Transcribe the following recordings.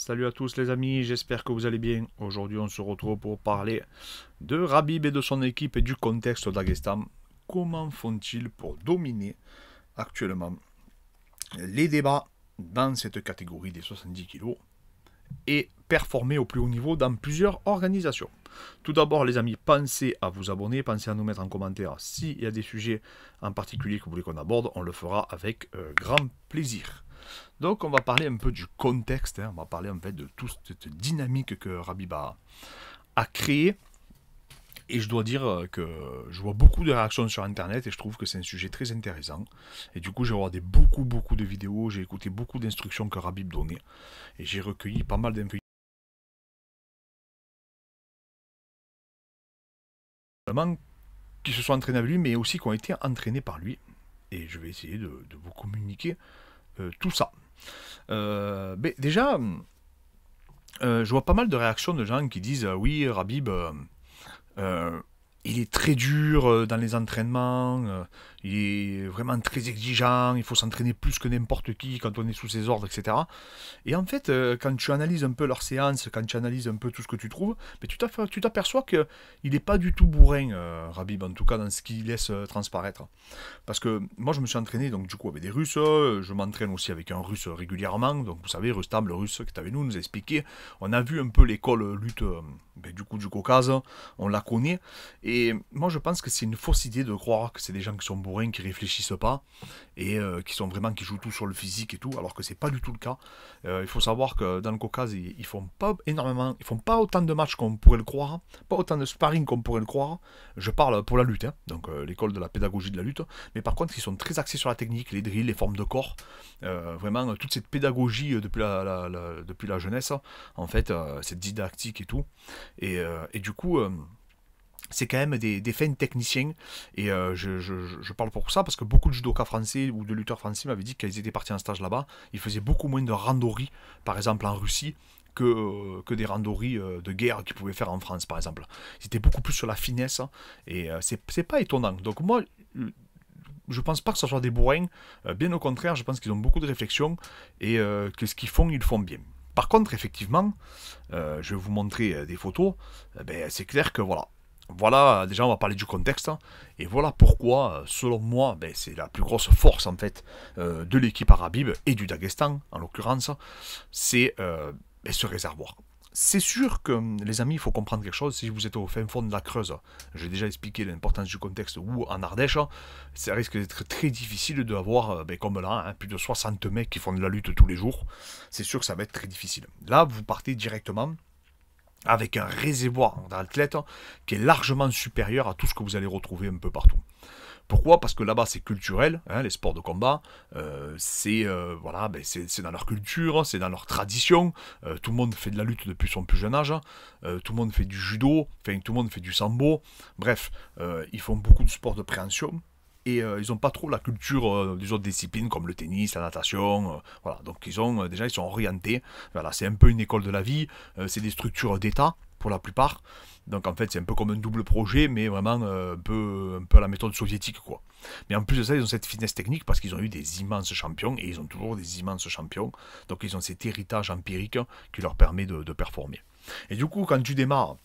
Salut à tous les amis, j'espère que vous allez bien. Aujourd'hui on se retrouve pour parler de Khabib et de son équipe et du contexte d'Daghestan. Comment font-ils pour dominer actuellement les débats dans cette catégorie des 70 kilos et performer au plus haut niveau dans plusieurs organisations? Tout d'abord les amis, pensez à vous abonner, pensez à nous mettre en commentaire s'il y a des sujets en particulier que vous voulez qu'on aborde, on le fera avec grand plaisir. Donc on va parler un peu du contexte, on va parler en fait de toute cette dynamique que Khabib a créée. Et je dois dire que je vois beaucoup de réactions sur internet et je trouve que c'est un sujet très intéressant. Et du coup j'ai regardé beaucoup de vidéos, j'ai écouté beaucoup d'instructions que Khabib donnait. Et j'ai recueilli pas mal d'informations qui se sont entraînés avec lui, mais aussi qui ont été entraînés par lui. Et je vais essayer de vous communiquer tout ça. Mais déjà, je vois pas mal de réactions de gens qui disent oui, Khabib, euh, il est très dur dans les entraînements, il est vraiment très exigeant, il faut s'entraîner plus que n'importe qui quand on est sous ses ordres, etc. Et en fait, quand tu analyses un peu leurs séances, quand tu analyses un peu tout ce que tu trouves, mais tu t'aperçois qu'il n'est pas du tout bourrin, Khabib, en tout cas dans ce qu'il laisse transparaître. Parce que moi, je me suis entraîné donc du coup avec des Russes, je m'entraîne aussi avec un Russe régulièrement, donc vous savez, Rustam, le Russe qui est avec nous, nous a expliqué, on a vu un peu l'école lutte du coup du Caucase, on la connaît, et moi je pense que c'est une fausse idée de croire que c'est des gens qui sont bourrins, qui réfléchissent pas, et qui jouent tout sur le physique et tout, alors que c'est pas du tout le cas. Il faut savoir que dans le Caucase, ils font pas énormément, ils font pas autant de matchs qu'on pourrait le croire, pas autant de sparring qu'on pourrait le croire. Je parle pour la lutte, donc l'école de la pédagogie de la lutte, mais par contre ils sont très axés sur la technique, les drills, les formes de corps, vraiment toute cette pédagogie depuis la jeunesse, en fait, cette didactique et tout, et du coup c'est quand même des fins techniciens. Et je parle pour ça parce que beaucoup de judokas français ou de lutteurs français m'avaient dit qu'ils étaient partis en stage là-bas. Ils faisaient beaucoup moins de randori, par exemple en Russie, que des randoris de guerre qu'ils pouvaient faire en France, par exemple. Ils étaient beaucoup plus sur la finesse. Et c'est pas étonnant. Donc moi, je pense pas que ce soit des bourrins. Bien au contraire, je pense qu'ils ont beaucoup de réflexion et que ce qu'ils font, ils le font bien. Par contre, effectivement, je vais vous montrer des photos. C'est clair que voilà. Voilà, déjà on va parler du contexte, et voilà pourquoi, selon moi, c'est la plus grosse force en fait de l'équipe Khabib et du Daghestan en l'occurrence, c'est ce réservoir. C'est sûr que les amis, il faut comprendre quelque chose, si vous êtes au fin fond de la Creuse, j'ai déjà expliqué l'importance du contexte, ou en Ardèche, ça risque d'être très difficile d'avoir, comme là, plus de 60 mecs qui font de la lutte tous les jours, c'est sûr que ça va être très difficile. Là, vous partez directement avec un réservoir d'athlètes qui est largement supérieur à tout ce que vous allez retrouver un peu partout. Pourquoi? Parce que là-bas c'est culturel, les sports de combat, c'est dans leur culture, c'est dans leur tradition, tout le monde fait de la lutte depuis son plus jeune âge, tout le monde fait du judo, enfin tout le monde fait du sambo, bref, ils font beaucoup de sports de préhension, et ils n'ont pas trop la culture des autres disciplines comme le tennis, la natation, voilà, donc ils sont orientés, voilà, c'est un peu une école de la vie, c'est des structures d'État pour la plupart, donc en fait c'est un peu comme un double projet, mais vraiment un peu à la méthode soviétique quoi. Mais en plus de ça, ils ont cette finesse technique parce qu'ils ont eu des immenses champions, et ils ont toujours des immenses champions, donc ils ont cet héritage empirique qui leur permet de performer. Et du coup, quand tu démarres,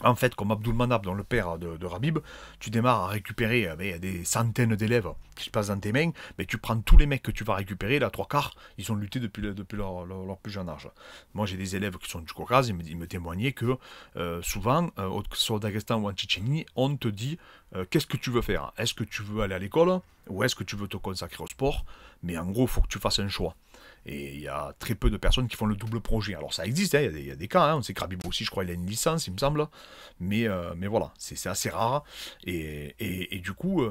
en fait, comme Abdulmanap, dans le père de Khabib, tu démarres à récupérer des centaines d'élèves qui se passent dans tes mains, mais tu prends tous les mecs que tu vas récupérer, là, trois quarts, ils ont lutté depuis leur plus jeune âge. Moi, j'ai des élèves qui sont du Caucase, ils me témoignaient que souvent, que ce soit au Daghestan ou en Tchétchénie, on te dit qu'est-ce que tu veux faire? Est-ce que tu veux aller à l'école ou est-ce que tu veux te consacrer au sport? Mais en gros, il faut que tu fasses un choix. Et il y a très peu de personnes qui font le double projet. Alors ça existe, il y a des cas, on sait que Khabib aussi, je crois, il a une licence, il me semble. Mais voilà, c'est assez rare. Et du coup,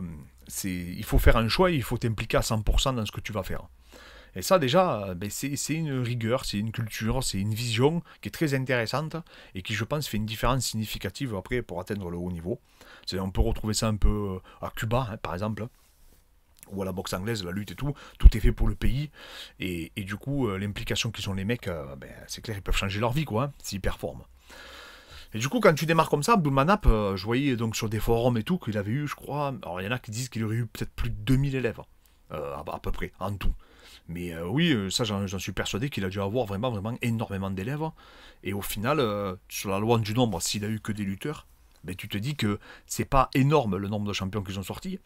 il faut faire un choix et il faut t'impliquer à 100% dans ce que tu vas faire. Et ça déjà, c'est une rigueur, c'est une culture, c'est une vision qui est très intéressante et qui, je pense, fait une différence significative après pour atteindre le haut niveau. On peut retrouver ça un peu à Cuba, par exemple, ou à la boxe anglaise, la lutte et tout est fait pour le pays, et du coup, l'implication qu'ils ont les mecs, c'est clair, ils peuvent changer leur vie, quoi, s'ils performent. Et du coup, quand tu démarres comme ça, Abdulmanap, je voyais donc sur des forums et tout, qu'il avait eu, je crois, alors il y en a qui disent qu'il aurait eu peut-être plus de 2000 élèves, à peu près, en tout. Mais oui, ça j'en suis persuadé qu'il a dû avoir vraiment, vraiment énormément d'élèves. Et au final, sur la loi du nombre, s'il a eu que des lutteurs, ben, tu te dis que c'est pas énorme le nombre de champions qu'ils ont sortis.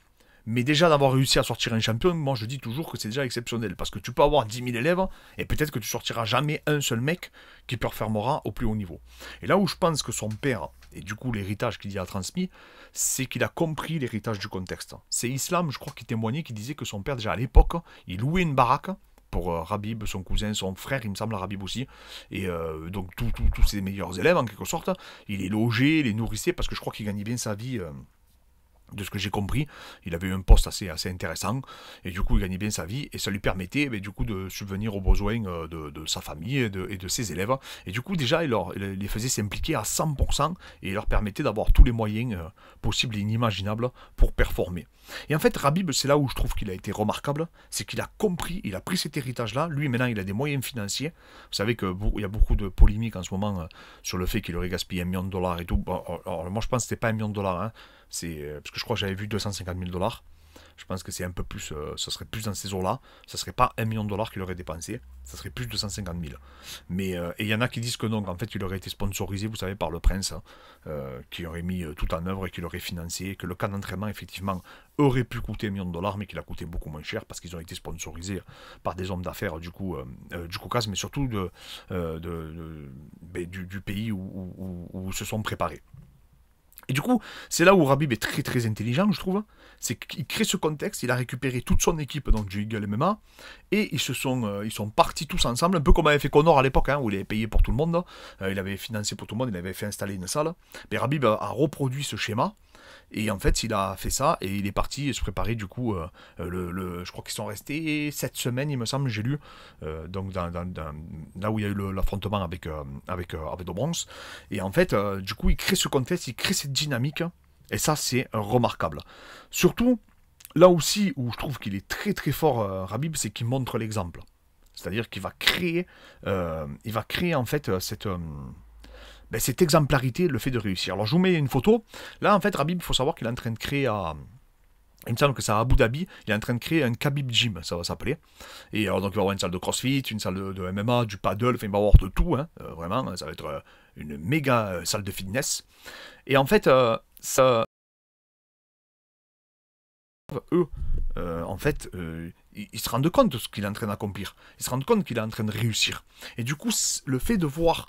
Mais déjà d'avoir réussi à sortir un champion, moi je dis toujours que c'est déjà exceptionnel. Parce que tu peux avoir 10 000 élèves et peut-être que tu sortiras jamais un seul mec qui performera au plus haut niveau. Et là où je pense que son père, et du coup l'héritage qu'il y a transmis, c'est qu'il a compris l'héritage du contexte. C'est Islam, je crois, qui témoignait, qui disait que son père déjà à l'époque, il louait une baraque pour Rabib, son cousin, son frère, il me semble, Rabib aussi. Et donc tous ses meilleurs élèves en quelque sorte. Il les logeait, les nourrissait, parce que je crois qu'il gagnait bien sa vie. De ce que j'ai compris, il avait eu un poste assez intéressant, et du coup il gagnait bien sa vie, et ça lui permettait du coup de subvenir aux besoins de sa famille et de ses élèves, et du coup déjà il les faisait s'impliquer à 100%, et il leur permettait d'avoir tous les moyens possibles et inimaginables pour performer. Et en fait Rabib, c'est là où je trouve qu'il a été remarquable, c'est qu'il a compris, il a pris cet héritage-là, lui maintenant il a des moyens financiers, vous savez qu'il y a beaucoup de polémiques en ce moment sur le fait qu'il aurait gaspillé $1 million et tout, bon, alors, moi je pense que c'était pas $1 million, hein. Parce que je crois que j'avais vu 250 000 $. Je pense que c'est un peu plus, ça serait plus dans ces eaux-là. Ça serait pas $1 million qu'il aurait dépensé, ça serait plus de 250 000. Mais et il y en a qui disent que non, qu'en fait il aurait été sponsorisé, vous savez, par le prince, hein, qui aurait mis tout en œuvre et qui l'aurait financé, que le camp d'entraînement effectivement aurait pu coûter $1 million, mais qu'il a coûté beaucoup moins cher parce qu'ils ont été sponsorisés par des hommes d'affaires du Caucase, mais surtout du pays où se sont préparés. Et du coup, c'est là où Rabib est très très intelligent, je trouve. C'est qu'il crée ce contexte, il a récupéré toute son équipe donc, du Eagle MMA, et ils sont partis tous ensemble, un peu comme avait fait Conor à l'époque, hein, où il avait payé pour tout le monde, il avait financé pour tout le monde, il avait fait installer une salle. Mais Rabib a reproduit ce schéma, et en fait, il a fait ça, et il est parti se préparer du coup, je crois qu'ils sont restés 7 semaines, il me semble, j'ai lu, donc là où il y a eu l'affrontement avec The Bronx. Et en fait, du coup, il crée ce contexte, il crée cette dynamique, et ça, c'est remarquable. Surtout, là aussi, où je trouve qu'il est très très fort, Rabib, c'est qu'il montre l'exemple. C'est-à-dire qu'il va créer, en fait cette exemplarité, le fait de réussir. Alors je vous mets une photo. Là, en fait, Rabib, il faut savoir qu'il est en train de créer il me semble que c'est à Abu Dhabi, il est en train de créer un Khabib Gym, ça va s'appeler. Et alors, donc, il va y avoir une salle de CrossFit, une salle de MMA, du paddle, enfin, il va y avoir de tout, hein, vraiment, ça va être une méga salle de fitness. Et en fait, eux, ils se rendent compte de ce qu'il est en train d'accomplir. Ils se rendent compte qu'il est en train de réussir. Et du coup, le fait de voir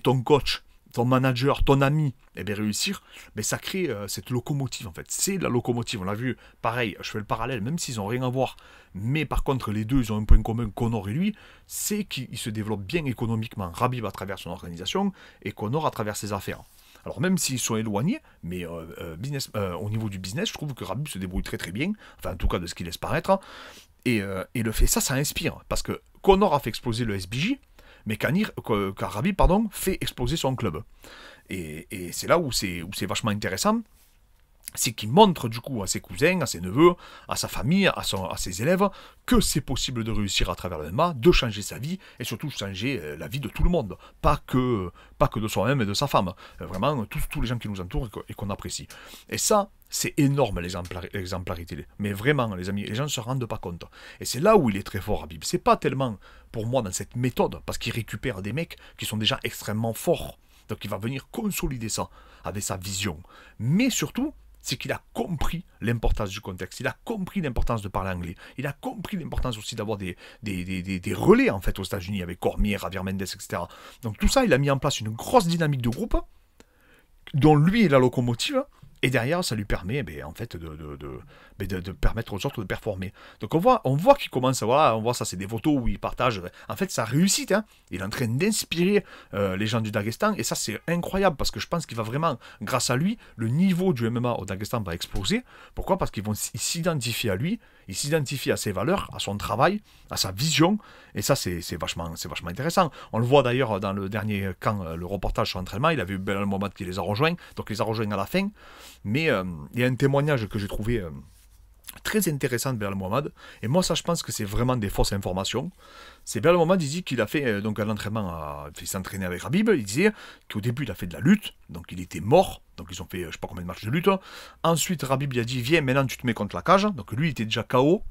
ton coach, ton manager, ton ami, réussir, ça crée cette locomotive en fait. C'est la locomotive, on l'a vu, pareil, je fais le parallèle, même s'ils n'ont rien à voir, mais par contre les deux, ils ont un point commun, Conor et lui, c'est qu'ils se développent bien économiquement, Rabib à travers son organisation, et Conor à travers ses affaires. Alors même s'ils sont éloignés, mais au niveau du business, je trouve que Rabib se débrouille très très bien, enfin en tout cas de ce qu'il laisse paraître, et le fait, ça inspire, parce que Conor a fait exploser le SBJ, mais Rabib fait exploser son club. Et c'est là où c'est vachement intéressant, c'est qu'il montre du coup à ses cousins, à ses neveux, à sa famille, à ses élèves, que c'est possible de réussir à travers le MMA, de changer sa vie, et surtout changer la vie de tout le monde, pas que de soi-même et de sa femme, vraiment tous les gens qui nous entourent et qu'on apprécie. Et ça, c'est énorme l'exemplarité, mais vraiment les amis, les gens ne se rendent pas compte. Et c'est là où il est très fort Rabib, c'est pas tellement pour moi dans cette méthode, parce qu'il récupère des mecs qui sont déjà extrêmement forts, donc il va venir consolider ça avec sa vision, mais surtout, c'est qu'il a compris l'importance du contexte, il a compris l'importance de parler anglais, il a compris l'importance aussi d'avoir des relais en fait aux États-Unis avec Cormier, Javier Mendes, etc. Donc tout ça, il a mis en place une grosse dynamique de groupe dont lui est la locomotive. Et derrière, ça lui permet, en fait, de permettre aux autres de performer. Donc on voit qu'il commence, voilà, on voit ça, c'est des photos où il partage, en fait, sa réussite, hein. Il est en train d'inspirer les gens du Daghestan, et ça, c'est incroyable, parce que je pense qu'il va vraiment, grâce à lui, le niveau du MMA au Daghestan va exploser. Pourquoi ? Parce qu'ils s'identifient à lui, ils s'identifient à ses valeurs, à son travail, à sa vision, et ça, c'est vachement intéressant. On le voit d'ailleurs dans le dernier camp, le reportage sur l'entraînement, il avait eu Belal Mohamed qui les a rejoints, donc il les a rejoints à la fin. Mais il y a un témoignage que j'ai trouvé très intéressant de Belal Mohamed, et moi ça je pense que c'est vraiment des fausses informations. C'est Belal Mohamed, il dit qu'il a fait donc un entraînement, il s'entraîner avec Rabib, il disait qu'au début il a fait de la lutte, donc il était mort, donc ils ont fait je sais pas combien de matchs de lutte. Ensuite Rabib il a dit viens maintenant tu te mets contre la cage, donc lui il était déjà KO.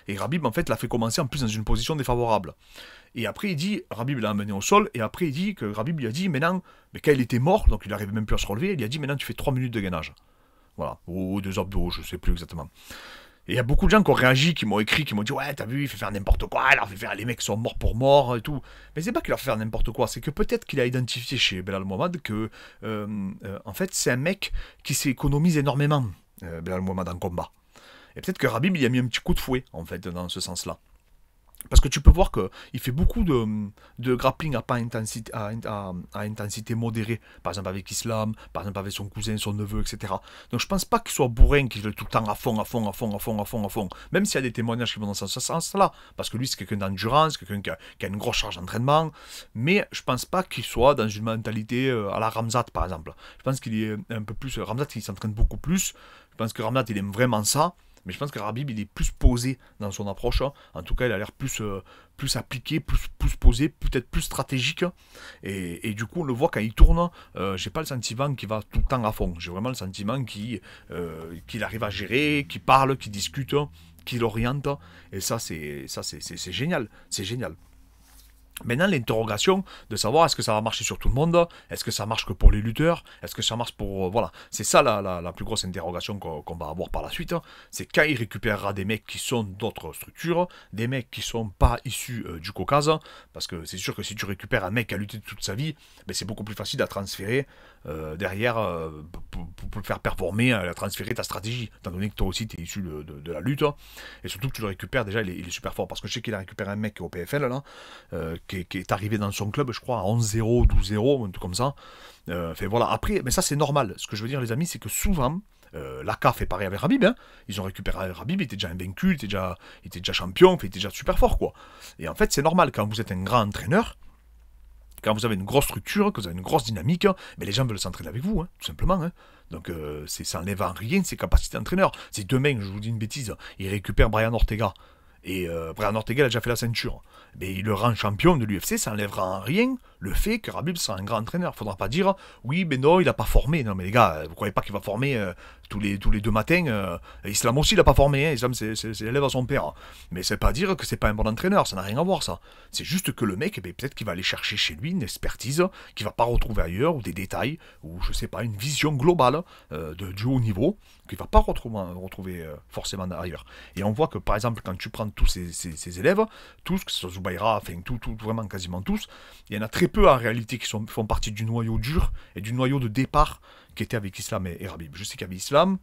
Et Khabib, en fait, l'a fait commencer en plus dans une position défavorable. Et après, il dit, Khabib l'a amené au sol, et après, il dit que Khabib lui a dit, maintenant, mais quand il était mort, donc il n'arrivait même plus à se relever, il lui a dit, maintenant, tu fais 3 minutes de gainage. Voilà, ou 2 abdos, je sais plus exactement. Et il y a beaucoup de gens qui ont réagi, qui m'ont écrit, qui m'ont dit, ouais, t'as vu, il fait faire n'importe quoi, il leur fait faire, les mecs sont morts pour mort, et tout. Mais c'est pas qu'il leur fait faire n'importe quoi, c'est que peut-être qu'il a identifié chez Belal Mohamed que, en fait, c'est un mec qui s'économise énormément, Belal Mohamed, en combat. Et peut-être que Khabib, il a mis un petit coup de fouet, en fait, dans ce sens-là. Parce que tu peux voir qu'il fait beaucoup de grappling à, pas intensité, à intensité modérée. Par exemple avec Islam, par exemple avec son cousin, son neveu, etc. Donc je pense pas qu'il soit bourrin, qu'il veut tout le temps à fond, à fond, à fond, à fond, à fond, à fond. Même s'il y a des témoignages qui vont dans ce sens-là. Parce que lui, c'est quelqu'un d'endurance, quelqu'un qui a une grosse charge d'entraînement. Mais je pense pas qu'il soit dans une mentalité à la Ramzat, par exemple. Je pense qu'il est un peu plus... Ramzat, il s'entraîne beaucoup plus. Je pense que Ramzat, il aime vraiment ça. Mais je pense que Khabib, il est plus posé dans son approche. En tout cas, il a l'air plus appliqué, plus posé, peut-être plus stratégique. Et du coup, on le voit quand il tourne. J'ai pas le sentiment qu'il va tout le temps à fond. J'ai vraiment le sentiment qu'il arrive à gérer, qu'il parle, qu'il discute, qu'il oriente. Et ça, c'est génial. C'est génial. Maintenant, l'interrogation de savoir est-ce que ça va marcher sur tout le monde, est-ce que ça marche que pour les lutteurs, est-ce que ça marche pour... voilà, c'est ça la plus grosse interrogation qu'on va avoir par la suite, c'est quand il récupérera des mecs qui sont d'autres structures, des mecs qui sont pas issus du Caucase, parce que c'est sûr que si tu récupères un mec qui a lutté toute sa vie, ben c'est beaucoup plus facile à transférer derrière pour le faire performer, à transférer ta stratégie, étant donné que toi aussi tu es issu de la lutte, et surtout que tu le récupères déjà, il est super fort, parce que je sais qu'il a récupéré un mec au PFL, là, qui est arrivé dans son club, je crois, à 11-0, 12-0, un truc comme ça. Enfin voilà, après, mais ça c'est normal. Ce que je veux dire, les amis, c'est que souvent, l'AK fait pareil avec Khabib, hein. Ils ont récupéré Khabib, il était déjà invaincu, il était déjà champion, il était déjà super fort, quoi. Et en fait, c'est normal, quand vous êtes un grand entraîneur, quand vous avez une grosse structure, que vous avez une grosse dynamique, mais les gens veulent s'entraîner avec vous, hein, tout simplement. Hein. Donc ça n'enlève en rien ses capacités d'entraîneur. Si demain, je vous dis une bêtise, il récupère Brian Ortega, et Brian Ortega a déjà fait la ceinture, mais il le rend champion de l'UFC, ça n'enlèvera en rien le fait que Khabib sera un grand entraîneur. Faudra pas dire, oui, mais non, il n'a pas formé. Non, mais les gars, vous croyez pas qu'il va former tous les 2 matins Islam aussi, il n'a pas formé. Hein. Islam, c'est l'élève à son père. Mais c'est pas dire que c'est pas un bon entraîneur, ça n'a rien à voir, ça. C'est juste que le mec, eh bien, peut-être qu'il va aller chercher chez lui une expertise qu'il va pas retrouver ailleurs, ou des détails, ou je sais pas, une vision globale du haut niveau, qu'il va pas retrouver forcément ailleurs. Et on voit que, par exemple, quand tu prends tous ces élèves, tous, que ce soit Zubaira, enfin, vraiment quasiment tous, il y en a très peu en réalité qui font partie du noyau dur et du noyau de départ qui était avec Islam et Khabib. Je sais qu'il y avait Islam,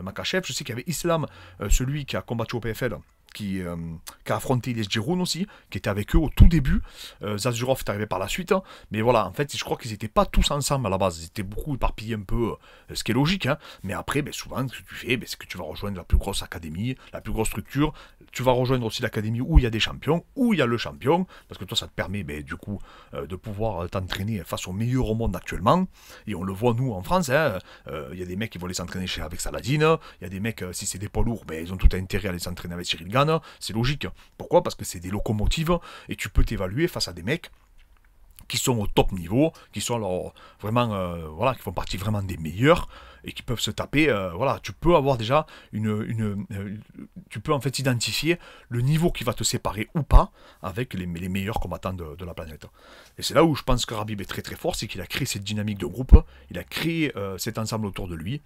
Makhachev, je sais qu'il y avait Islam, celui qui a combattu au PFL, qui a affronté les Giroun aussi, qui était avec eux au tout début. Zazurov est arrivé par la suite. Hein. Mais voilà, en fait, je crois qu'ils n'étaient pas tous ensemble à la base. Ils étaient beaucoup éparpillés un peu, ce qui est logique. Hein. Mais après, ben, souvent, ce que tu fais, ben, c'est que tu vas rejoindre la plus grosse académie, la plus grosse structure. Tu vas rejoindre aussi l'académie où il y a des champions, où il y a le champion. Parce que toi, ça te permet, ben, du coup, de pouvoir t'entraîner face aux meilleurs au monde actuellement. Et on le voit, nous, en France. Hein, y a des mecs qui vont aller s'entraîner avec Saladin. Il y a des mecs, si c'est des poids lourds, ben, ils ont tout intérêt à aller s'entraîner avec Cyril Gane. C'est logique. Pourquoi? Parce que c'est des locomotives et tu peux t'évaluer face à des mecs qui sont au top niveau, qui sont alors vraiment, voilà, qui font partie vraiment des meilleurs et qui peuvent se taper. Voilà, tu peux avoir déjà tu peux en fait identifier le niveau qui va te séparer ou pas avec les meilleurs combattants de la planète. Et c'est là où je pense que Khabib est très très fort, c'est qu'il a créé cette dynamique de groupe, il a créé cet ensemble autour de lui.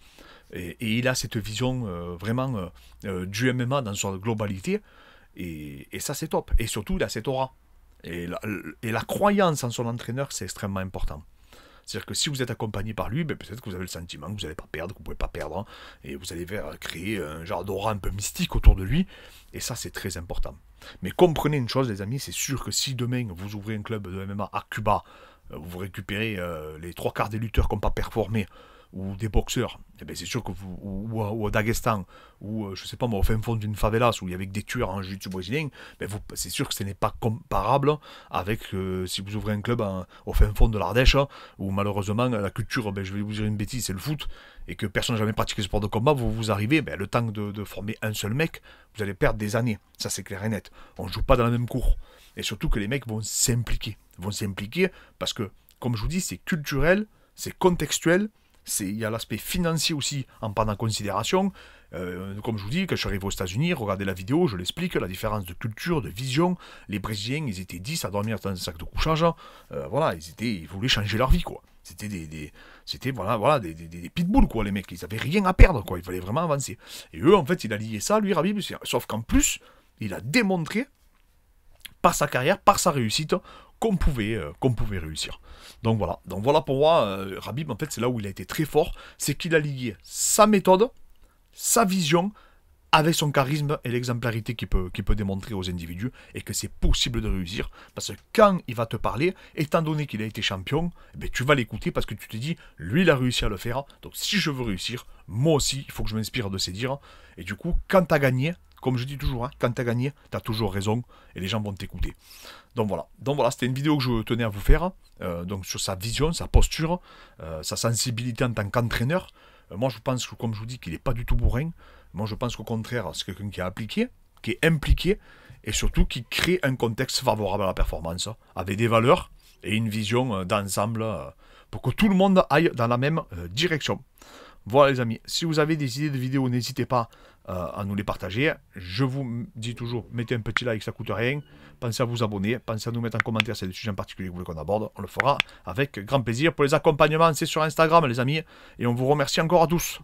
Et il a cette vision vraiment du MMA dans sa globalité. Et ça, c'est top. Et surtout, il a cette aura. Et la croyance en son entraîneur, c'est extrêmement important. C'est-à-dire que si vous êtes accompagné par lui, ben peut-être que vous avez le sentiment que vous n'allez pas perdre, que vous ne pouvez pas perdre. Hein, et vous allez créer un genre d'aura un peu mystique autour de lui. Et ça, c'est très important. Mais comprenez une chose, les amis, c'est sûr que si demain, vous ouvrez un club de MMA à Cuba, vous récupérez les 3/4 des lutteurs qui n'ont pas performé, ou des boxeurs, eh bien c'est sûr que vous, ou au Daghestan, ou je sais pas moi, au fin fond d'une favelas, où il y avait des tueurs en jiu-jitsu brésilien, ben c'est sûr que ce n'est pas comparable avec si vous ouvrez un club au fin fond de l'Ardèche, où malheureusement la culture, ben, je vais vous dire une bêtise, c'est le foot, et que personne n'a jamais pratiqué ce sport de combat, vous arrivez, ben, le temps de former un seul mec, vous allez perdre des années, ça c'est clair et net. On ne joue pas dans la même cour. Et surtout que les mecs vont s'impliquer parce que, comme je vous dis, c'est culturel, c'est contextuel, il y a l'aspect financier aussi en prendre en considération. Comme je vous dis, quand je suis arrivé aux États-Unis, regardez la vidéo, je l'explique, la différence de culture, de vision. Les Brésiliens, ils étaient 10 à dormir dans un sac de couchage. Voilà, ils voulaient changer leur vie, quoi. C'était des pitbulls, quoi, les mecs. Ils avaient rien à perdre, quoi. Il fallait vraiment avancer. Et eux, en fait, il a lié ça, lui, Khabib. Sauf qu'en plus, il a démontré, par sa carrière, par sa réussite, qu'on pouvait réussir. Donc voilà pour moi, Khabib, en fait, c'est là où il a été très fort. C'est qu'il a lié sa méthode, sa vision, avec son charisme et l'exemplarité qu'il peut démontrer aux individus, et que c'est possible de réussir, parce que quand il va te parler, étant donné qu'il a été champion, ben tu vas l'écouter parce que tu te dis, lui il a réussi à le faire, donc si je veux réussir, moi aussi, il faut que je m'inspire de ses dires, et du coup, quand t'as gagné, comme je dis toujours, hein, quand t'as gagné, t'as toujours raison, et les gens vont t'écouter. Donc voilà, c'était une vidéo que je tenais à vous faire, donc sur sa vision, sa posture, sa sensibilité en tant qu'entraîneur. Moi je pense que, comme je vous dis, qu'il n'est pas du tout bourrin. Moi je pense qu'au contraire, c'est quelqu'un qui est appliqué, qui est impliqué, et surtout qui crée un contexte favorable à la performance, avec des valeurs et une vision d'ensemble, pour que tout le monde aille dans la même direction. Voilà les amis, si vous avez des idées de vidéos, n'hésitez pas à nous les partager. Je vous dis toujours, mettez un petit like, ça coûte rien. Pensez à vous abonner, pensez à nous mettre en commentaire si y a des sujets en particulier que vous voulez qu'on aborde. On le fera avec grand plaisir. Pour les accompagnements, c'est sur Instagram les amis. Et on vous remercie encore à tous.